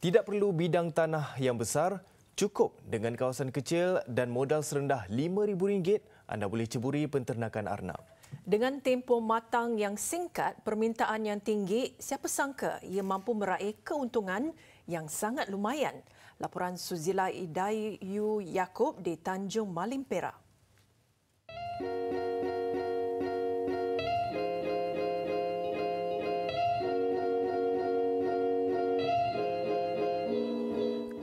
Tidak perlu bidang tanah yang besar, cukup dengan kawasan kecil dan modal serendah RM5,000 anda boleh ceburi penternakan arnab. Dengan tempoh matang yang singkat, permintaan yang tinggi, siapa sangka ia mampu meraih keuntungan yang sangat lumayan. Laporan Suzila Idayu Yaakob di Tanjung Malim Perak.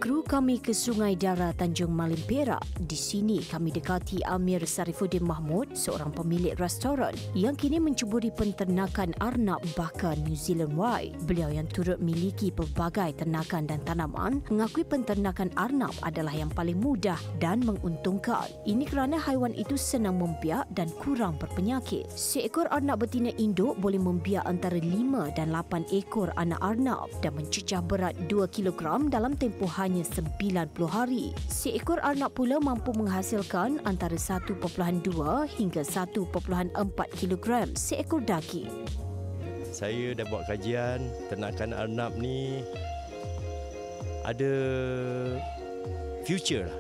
Kru kami ke Sungai Dara Tanjung Malim Perak. Di sini kami dekati Amir Sarifuddin Mahmud, seorang pemilik restoran yang kini menceburi penternakan arnab baka New Zealand White. Beliau yang turut miliki pelbagai ternakan dan tanaman mengakui penternakan arnab adalah yang paling mudah dan menguntungkan. Ini kerana haiwan itu senang membiak dan kurang berpenyakit. Seekor arnab betina induk boleh membiak antara 5 dan 8 ekor anak arnab dan mencecah berat 2 kilogram dalam tempoh hanya 90 hari. Seekor arnab pula mampu menghasilkan antara 1.2 hingga 1.4 kilogram seekor daging. Saya dah buat kajian, ternakan arnab ni ada future lah.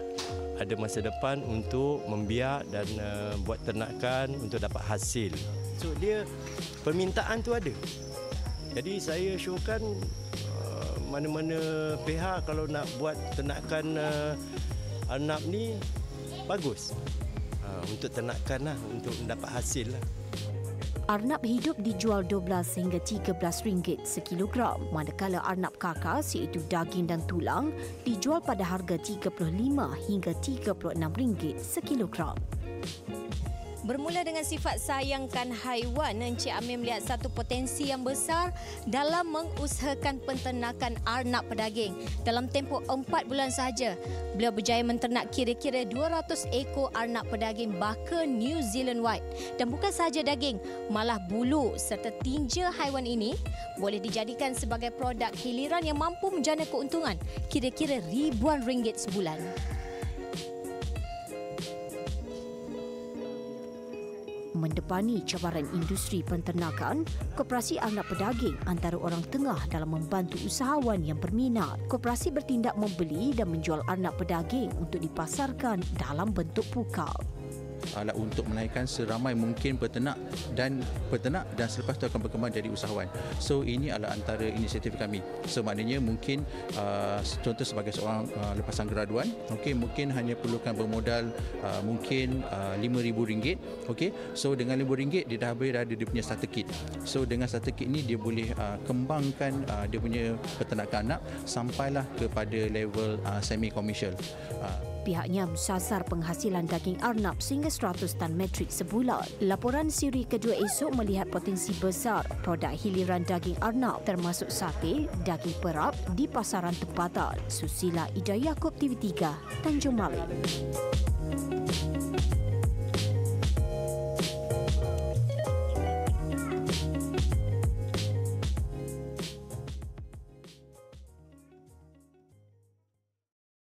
Ada masa depan untuk membiak dan buat ternakan untuk dapat hasil. So dia permintaan tu ada. Jadi saya showkan mana-mana pihak kalau nak buat ternakan arnab ni bagus untuk ternakan lah, untuk mendapat hasil lah. Arnab hidup dijual 12 hingga 13 ringgit sekilogram, manakala arnab karkas iaitu daging dan tulang dijual pada harga 35 hingga 36 ringgit sekilogram. Bermula dengan sifat sayangkan haiwan, Encik Amir melihat satu potensi yang besar dalam mengusahakan penternakan arnab pedaging. Dalam tempoh 4 bulan sahaja, beliau berjaya menternak kira-kira 200 ekor arnab pedaging baka New Zealand White. Dan bukan sahaja daging, malah bulu serta tinja haiwan ini boleh dijadikan sebagai produk hiliran yang mampu menjana keuntungan kira-kira ribuan ringgit sebulan. Mendepani cabaran industri penternakan, Koperasi Arnab Pedaging antara orang tengah dalam membantu usahawan yang berminat. Koperasi bertindak membeli dan menjual arnab pedaging untuk dipasarkan dalam bentuk pukal. Untuk menaikkan seramai mungkin peternak dan selepas itu akan berkembang jadi usahawan. So ini adalah antara inisiatif kami. So maknanya mungkin contoh sebagai seorang lepasan graduan, mungkin hanya perlukan bermodal mungkin RM5,000. So dengan RM5,000 dia dah berada dia punya starter kit. So dengan starter kit ni dia boleh kembangkan dia punya peternakan anak sampailah kepada level semi commercial. Pihaknya mensasar penghasilan daging arnab sehingga 100 tan metrik sebulan. Laporan siri kedua esok melihat potensi besar produk hiliran daging arnab termasuk sate, daging perap di pasaran tempatan. Susila Idayu Yaakob, TV3, Tanjung Malim.